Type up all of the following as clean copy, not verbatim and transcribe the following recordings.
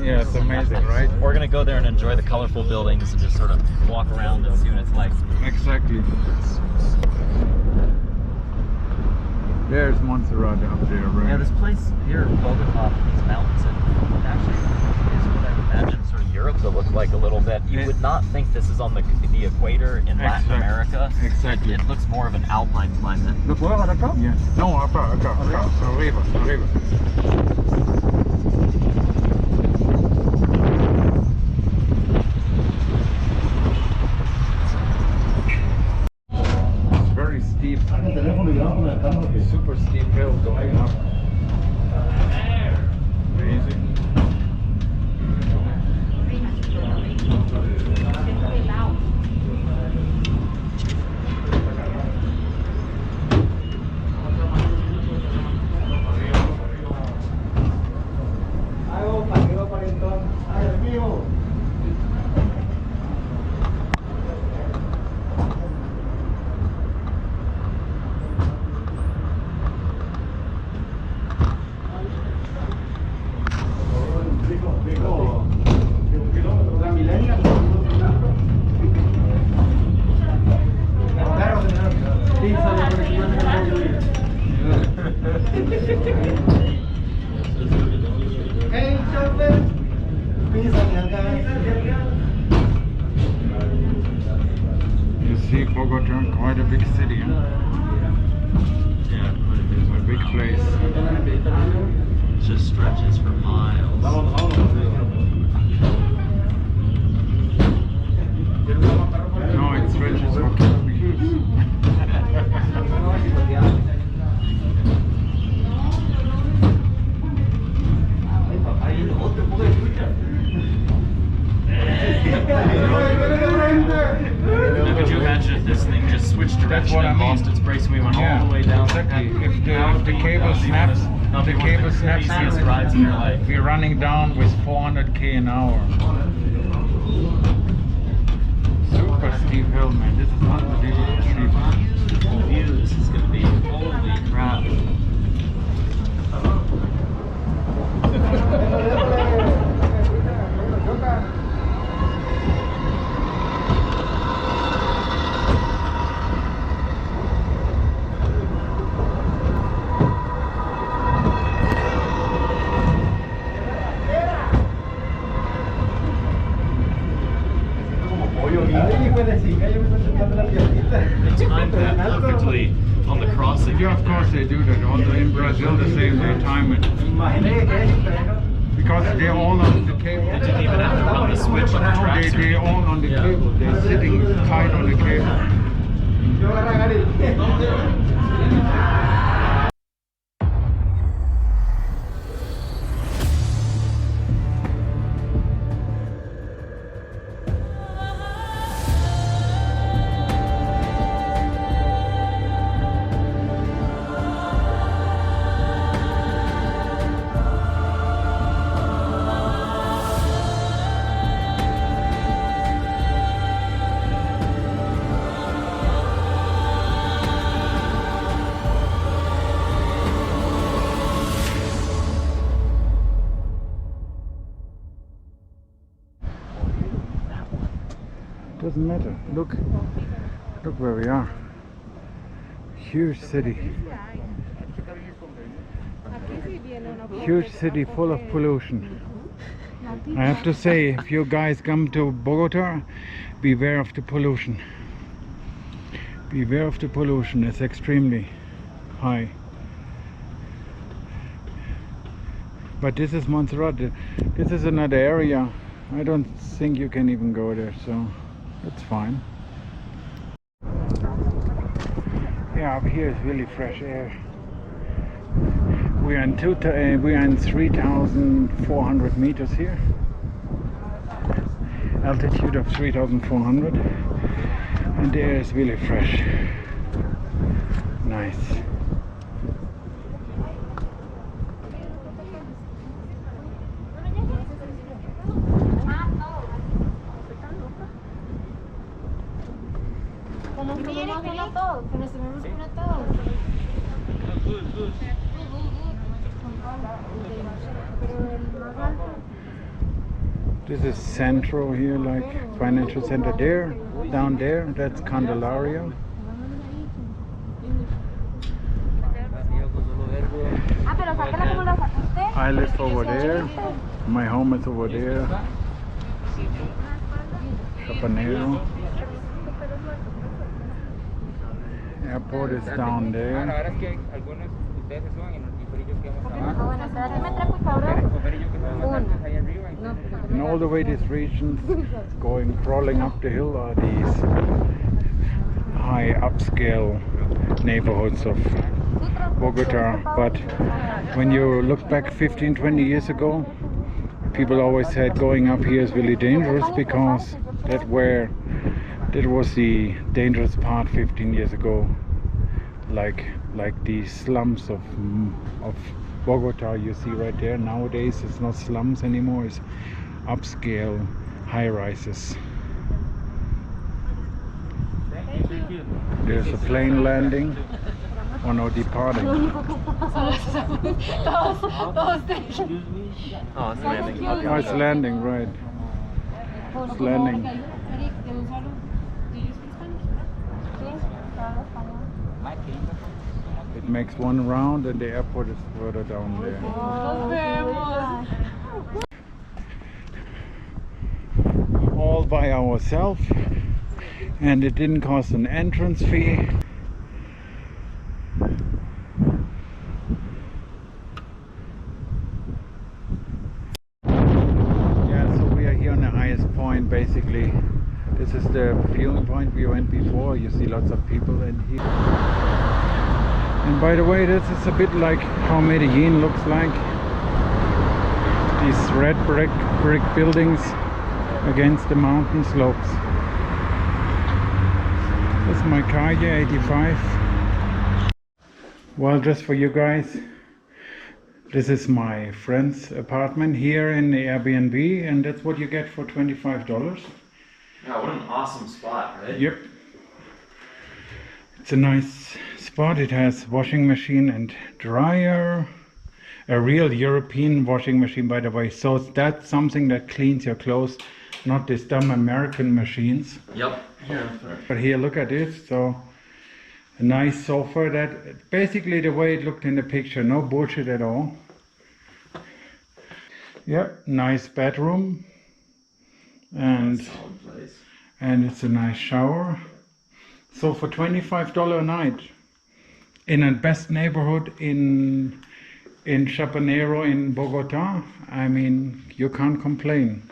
Yeah, it's amazing, right? We're gonna go there and enjoy the colorful buildings and just sort of walk around and see what it's like. Exactly. There's Monserrate up there, right? Yeah, this place here in Bogota, these mountains, it actually is what I imagine sort of Europe to look like a little bit. You would not think this is on the equator in Latin America. Exactly. It looks more of an alpine climate. ¿Lo puedo agarrar acá? Yeah. No, acá, arriba. Very steep, super steep hill going up. Amazing. You see Bogota, quite a big city, huh? Yeah, It's a big place. it just stretches for miles. No, it stretches for kilometers. Now, could you imagine if this thing just switched direction and lost its brakes and we went all the way down? Exactly. If the cable snaps, easiest rides in your life. we're running down with 400k an hour. Super steep hill, man. This is unbelievable steep. View, this is going to be holy crap. They timed that perfectly on the crossing. Yeah, of course they do that. Also in Brazil, the same, they time it. Because they're all on the cable. They didn't even have to run the switch on the tracks. They're all on the cable. They're sitting tight on the cable. Doesn't matter. Look where we are. Huge city. Huge city full of pollution. I have to say, if you guys come to Bogota, beware of the pollution. Beware of the pollution. It's extremely high. But this is Monserrate. This is another area. I don't think you can even go there, so that's fine. Yeah, up here is really fresh air. We are in 3,400 meters here. Altitude of 3,400, and the air is really fresh. Nice. This is Centro here, like financial center there, down there, that's Candelaria. I live over there, my home is over there, Chapanero. Airport is down there. And all the way these regions crawling up the hill are these high upscale neighborhoods of Bogota. But when you look back 15-20 years ago, people always said going up here is really dangerous because that was the dangerous part 15 years ago. Like the slums of Bogota you see right there. Nowadays it's not slums anymore, it's upscale high-rises. There's a plane landing. Oh no, departing. Oh, it's landing. Oh, it's landing, right. It's landing. It makes one round and the airport is further down there. All by ourselves, and it didn't cost an entrance fee. Yeah, so we are here on the highest point basically. This is the viewing point we went before. You see lots of people in here. And by the way, this is a bit like how Medellin looks like. These red brick buildings against the mountain slopes. This is my car here, 85. Well, just for you guys, this is my friend's apartment here in the Airbnb, and that's what you get for $25. Yeah, what an awesome spot, right? Yep. It's a nice spot. It has washing machine and dryer. A real European washing machine, by the way. So that's something that cleans your clothes, not these dumb American machines. Yep. Yeah. But here, look at this. So a nice sofa. That basically the way it looked in the picture. No bullshit at all. Yep. Nice bedroom. And it's a nice shower. So for $25 a night in a best neighborhood in Chapanero in Bogota, I mean, you can't complain.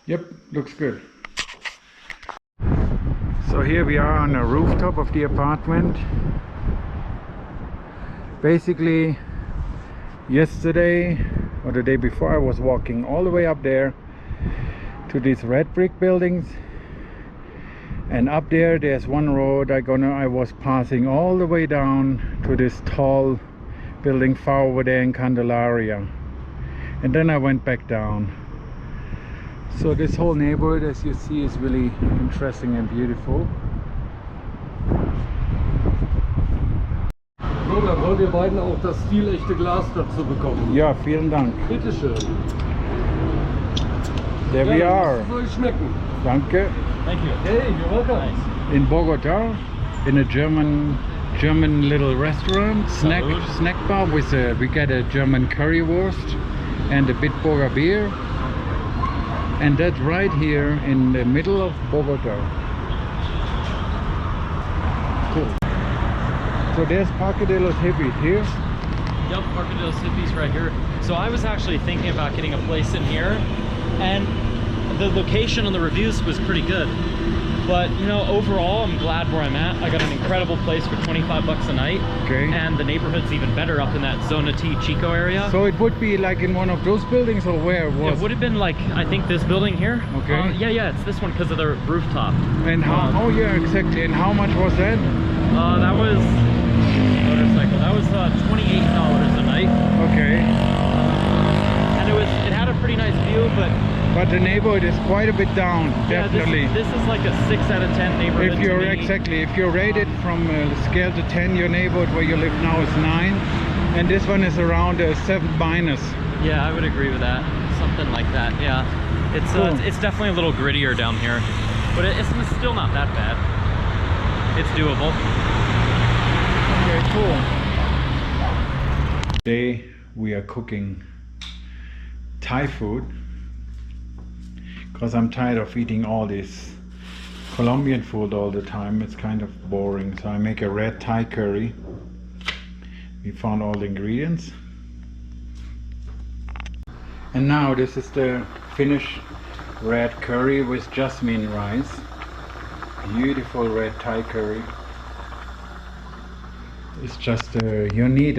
Yep, looks good. So here we are on the rooftop of the apartment. Basically, yesterday or the day before I was walking all the way up there to these red brick buildings, and up there's one road I was passing all the way down to this tall building far over there in Candelaria, and then I went back down. So this whole neighborhood, as you see, is really interesting and beautiful. So, dann wollt ihr beiden auch das stilechte Glas dazu bekommen. Ja, vielen Dank. Bitte schön. There we are. Soll schmecken. Danke. Thank you. Hey, you're welcome. Nice. In Bogota, in a German little restaurant, snack bar with we get a German currywurst and a Bitburger beer, and that's right here in the middle of Bogota. Cool. So there's Parque de los Hippies here. Yep, Parque de los Hippies right here. So I was actually thinking about getting a place in here, and the location on the reviews was pretty good. But you know, overall, I'm glad where I'm at. I got an incredible place for 25 bucks a night. Okay. And the neighborhood's even better up in that Zona T Chico area. So it would be like in one of those buildings, or where it was? It would have been like, I think this building here. Okay. Yeah, it's this one because of the rooftop. And how? Oh yeah, exactly. And how much was that? That was motorcycle. That was $28 a night. Okay. And it had a pretty nice view, but the neighborhood is quite a bit down, yeah, definitely. This is like a 6 out of 10 neighborhood. If you're rated from a scale to 10, your neighborhood where you live now is 9, and this one is around a 7-. Yeah, I would agree with that. something like that. Yeah, it's definitely a little grittier down here, but it's still not that bad. It's doable. Okay, cool. Today we are cooking Thai food because I'm tired of eating all this Colombian food all the time. It's kind of boring, so I make a red Thai curry. We found all the ingredients. And now this is the finished red curry with jasmine rice. Beautiful red Thai curry. It's just you need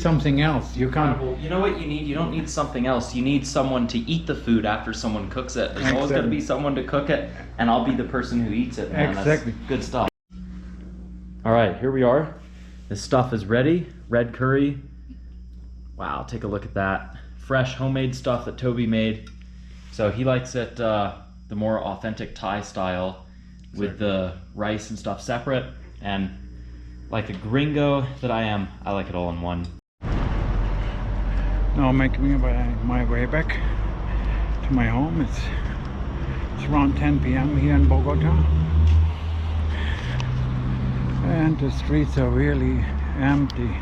something else. You can't. Well, you know what you need? You don't need something else. You need someone to eat the food after someone cooks it. There's always got to be someone to cook it, and I'll be the person who eats it. Man. Exactly. That's good stuff. All right, here we are. This stuff is ready. Red curry. Wow, take a look at that. Fresh homemade stuff that Toby made. So he likes it the more authentic Thai style with the rice and stuff separate. And like a gringo that I am, I like it all in one. Now I'm making my way back to my home. It's around 10 p.m. here in Bogota. And the streets are really empty.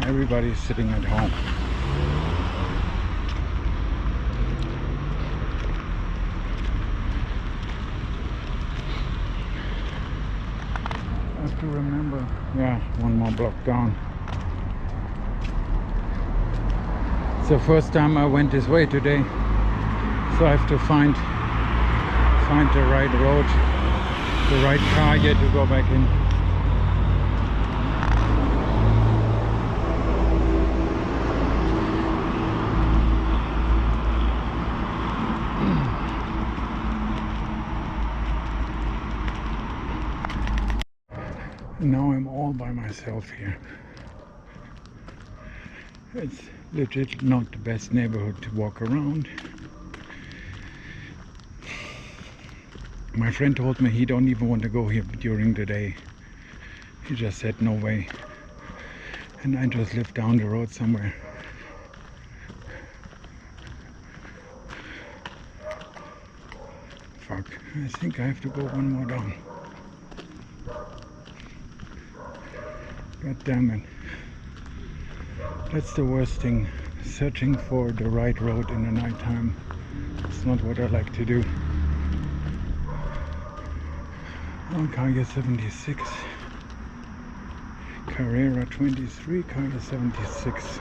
Everybody's sitting at home. I have to remember, yeah, one more block down. It's the first time I went this way today, so I have to find the right road, the right car here to go back in. Now I'm all by myself here. It's legit not the best neighborhood to walk around. My friend told me he don't even want to go here during the day. He just said no way. And I just live down the road somewhere. Fuck, I think I have to go one more down. God damn it. That's the worst thing. Searching for the right road in the nighttime. It's not what I like to do. On Calle 76. Carrera 23, Calle 76.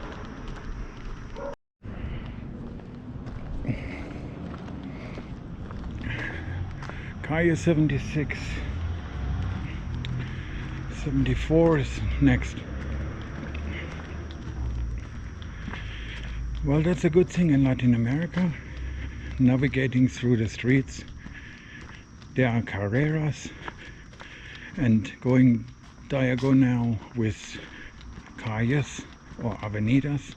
Calle 76. 74 is next. Well, that's a good thing in Latin America. Navigating through the streets, there are carreras, and going diagonal with calles or avenidas,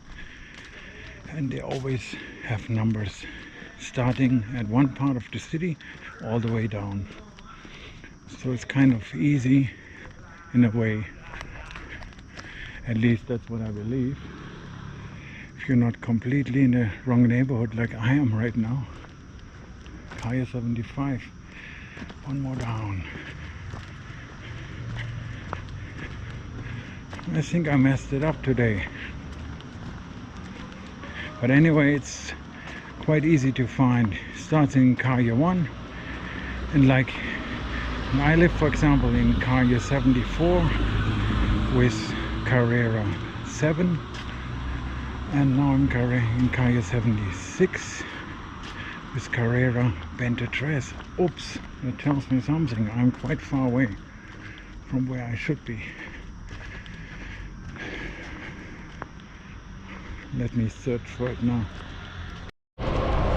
and they always have numbers starting at one part of the city all the way down. So it's kind of easy in a way. At least that's what I believe. If you're not completely in the wrong neighborhood like I am right now. Calle 75. One more down. I think I messed it up today. But anyway, it's quite easy to find. It starts in Calle 1, and like I live, for example, in Calle 74 with Carrera 7, and now I'm in Calle 76 with Carrera 23. Oops, that tells me something. I'm quite far away from where I should be. Let me search for it now.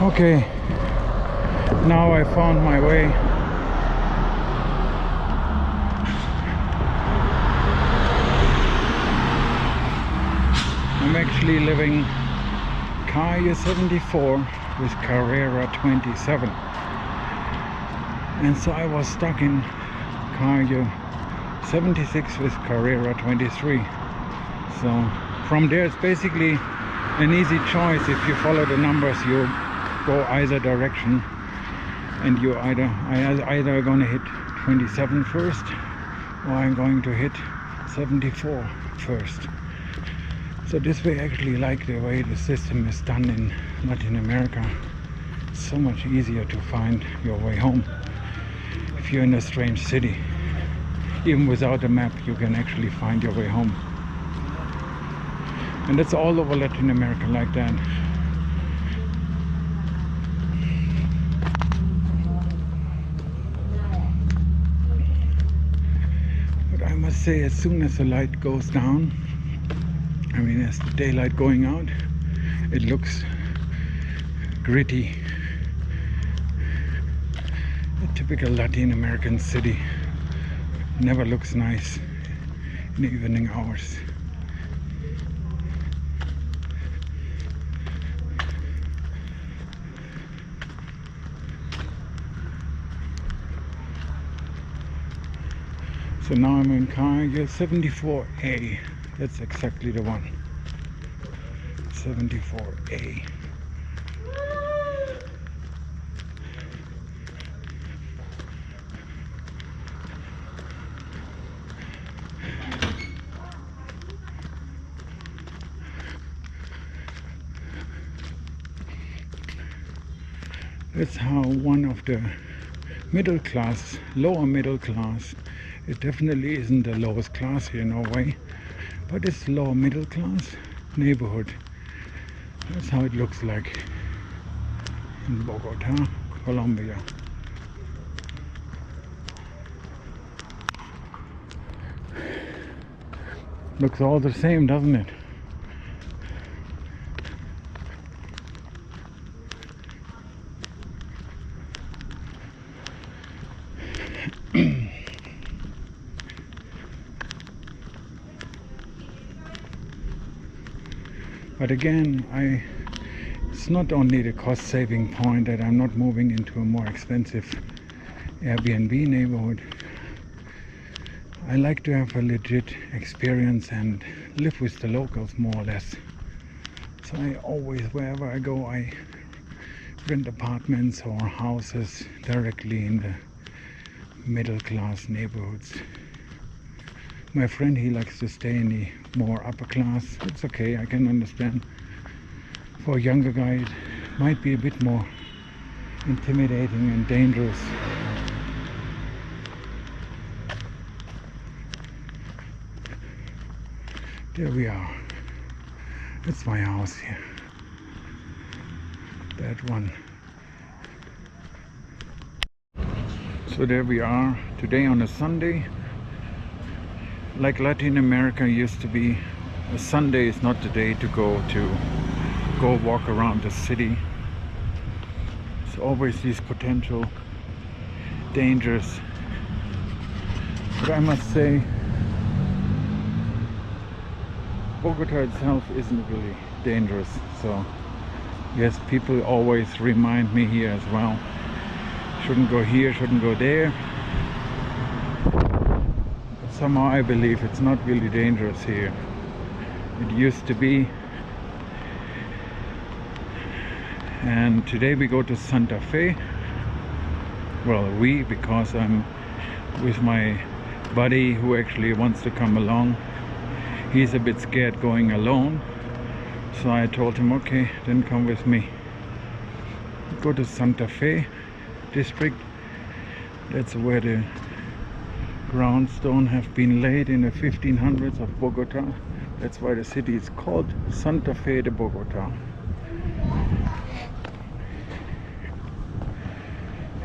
Okay, now I found my way. I'm actually living Calle 74 with Carrera 27, and so I was stuck in Calle 76 with Carrera 23. So from there it's basically an easy choice. If you follow the numbers, you go either direction, and you either going to hit 27 first, or I'm going to hit 74 first. So this way I actually like the way the system is done in Latin America. It's so much easier to find your way home if you're in a strange city. Even without a map, you can actually find your way home. And it's all over Latin America like that. But I must say, as soon as the light goes down, I mean as the daylight going out, it looks gritty. A typical Latin American city never looks nice in the evening hours. So now I'm in car 74A. That's exactly the one. 74A. That's how one of the middle class, lower middle class, it definitely isn't the lowest class here in Norway, but it's lower middle class neighborhood. That's how it looks like in Bogota, Colombia. Looks all the same, doesn't it? But again, it's not only the cost saving point that I'm not moving into a more expensive Airbnb neighborhood. I like to have a legit experience and live with the locals more or less. So I always, wherever I go, I rent apartments or houses directly in the middle class neighborhoods. My friend, he likes to stay in the more upper class. It's okay, I can understand. For a younger guy, it might be a bit more intimidating and dangerous. There we are. That's my house here. That one. So there we are, today on a Sunday. Like Latin America used to be, a Sunday is not the day to go walk around the city. It's always these potential dangers. But I must say, Bogota itself isn't really dangerous. So yes, people always remind me here as well, shouldn't go here, shouldn't go there. Somehow I believe it's not really dangerous here. It used to be. And today we go to Santa Fe. Well, because I'm with my buddy who actually wants to come along. He's a bit scared going alone. So I told him, okay, then come with me. Go to Santa Fe district. That's where the groundstone have been laid in the 1500s of Bogota. That's why the city is called Santa Fe de Bogota.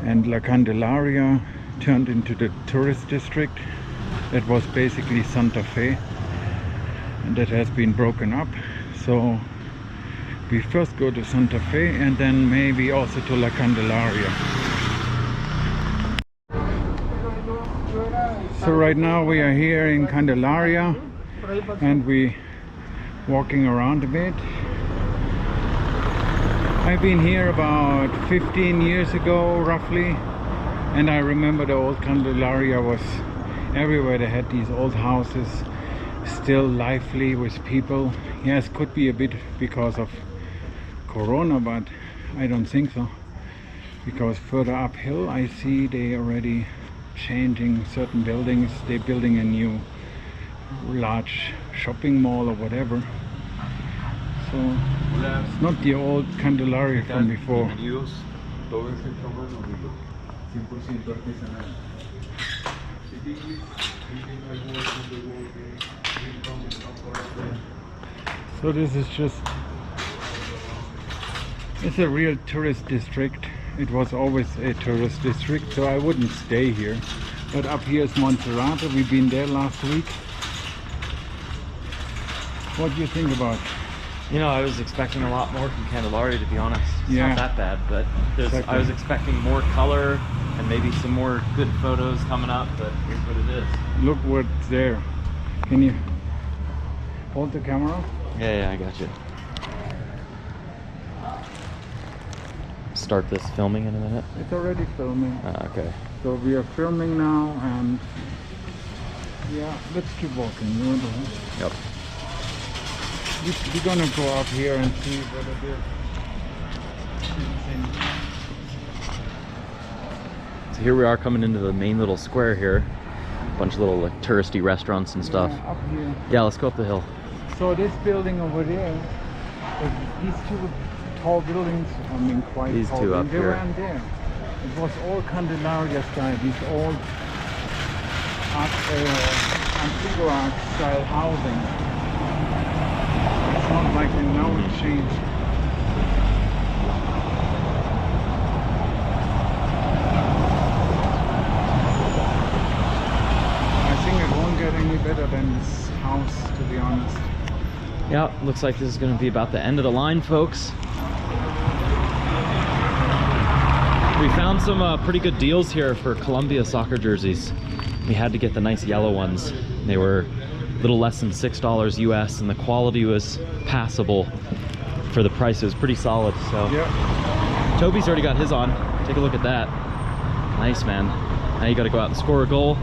And La Candelaria turned into the tourist district. That was basically Santa Fe, and that has been broken up. So we first go to Santa Fe and then maybe also to La Candelaria. So right now we are here in Candelaria and we walking around a bit. I've been here about 15 years ago roughly, and I remember the old Candelaria was everywhere they had these old houses, still lively with people. Yes, could be a bit because of Corona, but I don't think so. Because further uphill I see they already changing certain buildings. They're building a new large shopping mall or whatever. So it's not the old Candelaria from before. So this is just, it's a real tourist district. It was always a tourist district, so I wouldn't stay here. But up here is Monserrate. We've been there last week. What do you think about? You know, I was expecting a lot more from Candelaria, to be honest. It's Yeah. not that bad, but Exactly. I was expecting more color and maybe some more good photos coming up, but here's what it is. Look what's there. Can you hold the camera? Yeah, I got you. Start this filming in a minute. It's already filming. Okay. So we are filming now, and yeah, let's keep walking. You want to? Yep. We're gonna go up here and see whether there's. So here we are coming into the main little square here. A bunch of little like touristy restaurants and stuff. Yeah, up here. Yeah, let's go up the hill. So this building over there, these two tall buildings, I mean quite These tall two buildings, up they here. weren't there. It was all Candelaria style, these old Antigua style housing. It's not like they now it changed. I think it won't get any better than this house, to be honest. Yeah, looks like this is going to be about the end of the line, folks. We found some pretty good deals here for Colombia soccer jerseys. We had to get the nice yellow ones. They were a little less than $6 US, and the quality was passable for the price. It was pretty solid. So Yeah. Toby's already got his on. Take a look at that. Nice, man. Now you got to go out and score a goal.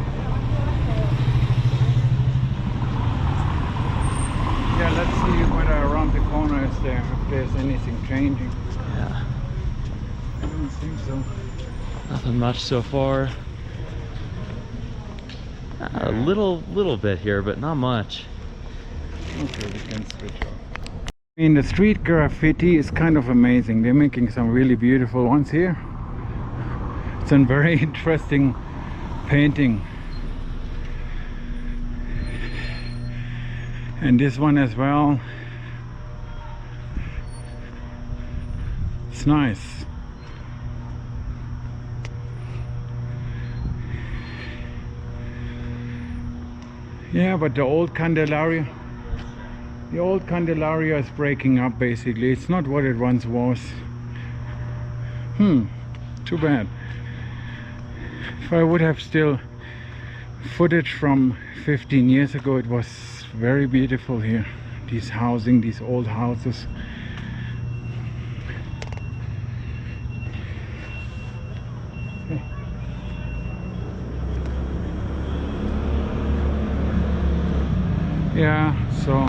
Yeah, let's see whether around the corner is there, if there's anything changing. Yeah, I don't think so. nothing much so far. A little bit here, but not much. Okay, we can switch off. I mean, the street graffiti is kind of amazing. They're making some really beautiful ones here. It's a very interesting painting. And this one as well. It's nice. Yeah, but the old Candelaria is breaking up basically. It's not what it once was. Too bad. If I would have still footage from 15 years ago, it was very beautiful here. These housing, these old houses. Yeah, so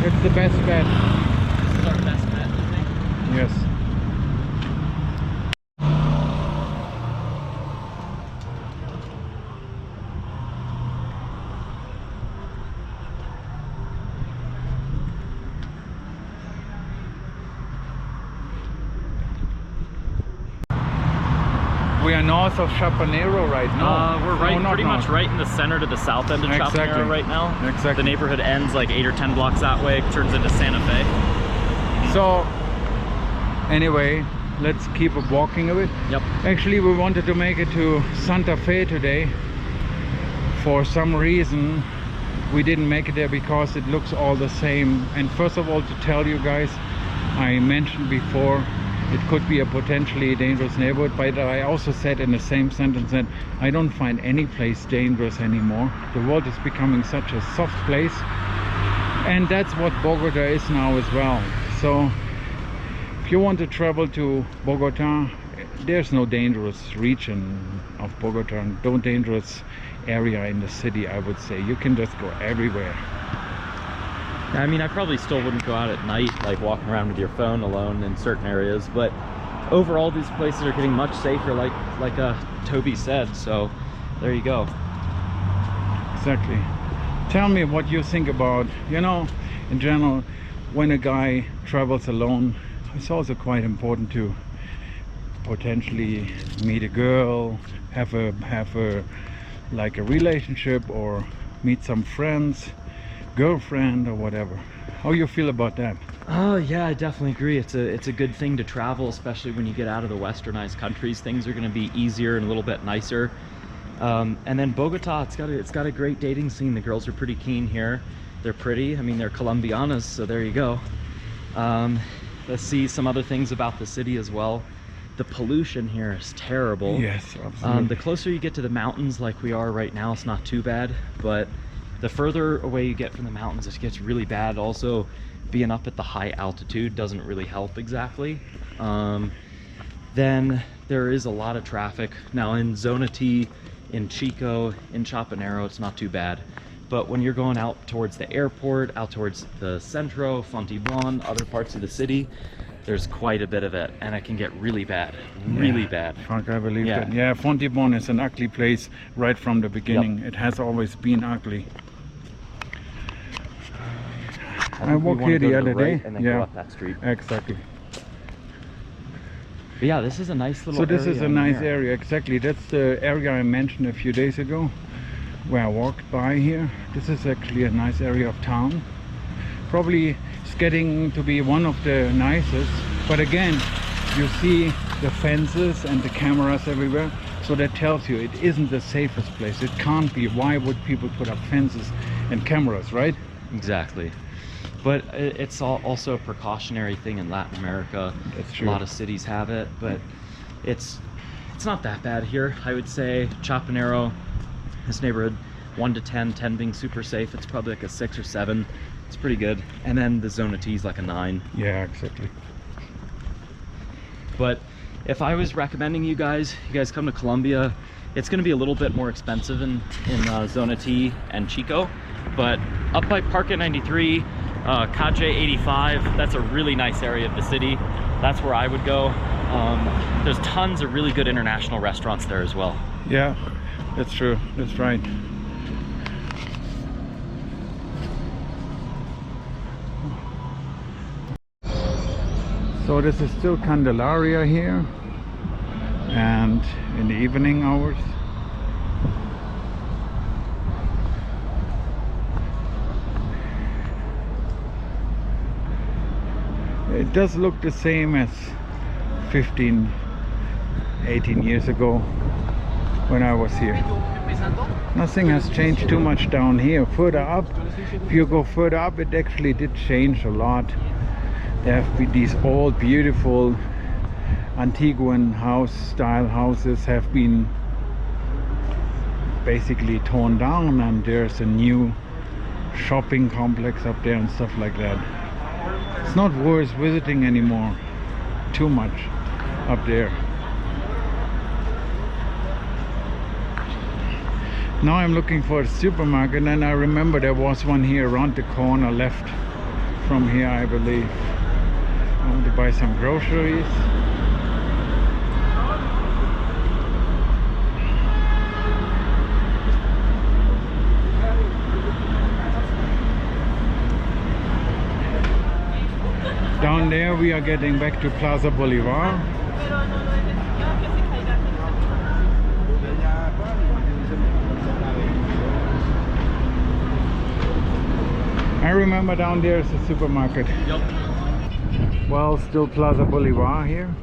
it's the best bet. This is our best bet, I think. Yes. We are north of Chapanero right now. We're right, No, not pretty much north. right in the center to the south end of Exactly. Chapanero right now. Exactly. The neighborhood ends like 8 or 10 blocks that way, turns into Santa Fe. So anyway, let's keep walking a bit. Yep. Actually, we wanted to make it to Santa Fe today. For some reason, we didn't make it there because it looks all the same. And first of all, to tell you guys, I mentioned before, it could be a potentially dangerous neighborhood, but I also said in the same sentence that I don't find any place dangerous anymore. The world is becoming such a soft place, and that's what Bogota is now as well. So if you want to travel to Bogota, there's no dangerous region of Bogota, no dangerous area in the city, I would say. You can just go everywhere. I mean, I probably still wouldn't go out at night, like walking around with your phone alone in certain areas, but overall these places are getting much safer, like Toby said, so there you go. Exactly. Tell me what you think about, you know, in general, when a guy travels alone, it's also quite important to potentially meet a girl, have a like a relationship, or meet some friends, girlfriend or whatever. How you feel about that? Oh yeah, I definitely agree. It's a good thing to travel, especially when you get out of the westernized countries. Things are going to be easier and a little bit nicer. And then Bogota, it's got a great dating scene. The girls are pretty keen here. They're pretty. I mean, they're Colombianas, so there you go. Let's see some other things about the city as well. The pollution here is terrible. Yes, absolutely. The closer you get to the mountains, like we are right now, it's not too bad, but the further away you get from the mountains, it gets really bad. Also, being up at the high altitude doesn't really help exactly. Then there is a lot of traffic. Now in Zona T, in Chico, in Chapinero, it's not too bad. But when you're going out towards the airport, out towards the Centro, Fontibon, other parts of the city, there's quite a bit of it, and it can get really bad, really bad. Fuck, I believe that. Yeah, Fontibon is an ugly place right from the beginning. It has always been ugly. I walked here the other day. And then go up that street. Exactly. But yeah, this is a nice little area. So this is a nice here. area, exactly. That's the area I mentioned a few days ago, where I walked by here. This is actually a nice area of town. Probably it's getting to be one of the nicest, but again, you see the fences and the cameras everywhere, so that tells you it isn't the safest place. It can't be. Why would people put up fences and cameras, right? Exactly. But it's also a precautionary thing in Latin America. That's true. A lot of cities have it, but it's not that bad here. I would say Chapinero, this neighborhood, 1 to 10, 10 being super safe. It's probably like a 6 or 7. It's pretty good. And then the Zona T is like a 9. Yeah, exactly. But if I was recommending you guys come to Colombia, it's going to be a little bit more expensive in Zona T and Chico. But up by Parque 93, Calle 85, that's a really nice area of the city. That's where I would go. There's tons of really good international restaurants there as well. Yeah, that's true. That's right. So this is still Candelaria here, and in the evening hours. It does look the same as 15, 18 years ago when I was here. Nothing has changed too much down here. Further up, if you go further up, it actually did change a lot. There have been these old, beautiful Antiguan style houses have been basically torn down, and there's a new shopping complex up there and stuff like that. It's not worth visiting anymore too much up there. Now I'm looking for a supermarket, and I remember there was one here around the corner left from here, I believe. I want to buy some groceries. Down there we are getting back to Plaza Bolivar. I remember down there is a supermarket. Yep. Well, still Plaza Bolivar here.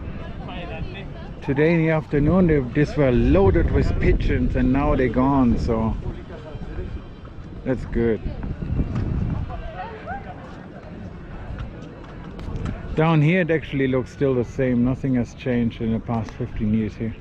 Today in the afternoon these were loaded with pigeons, and now they're gone, so that's good. Down here it actually looks still the same. Nothing has changed in the past 15 years here.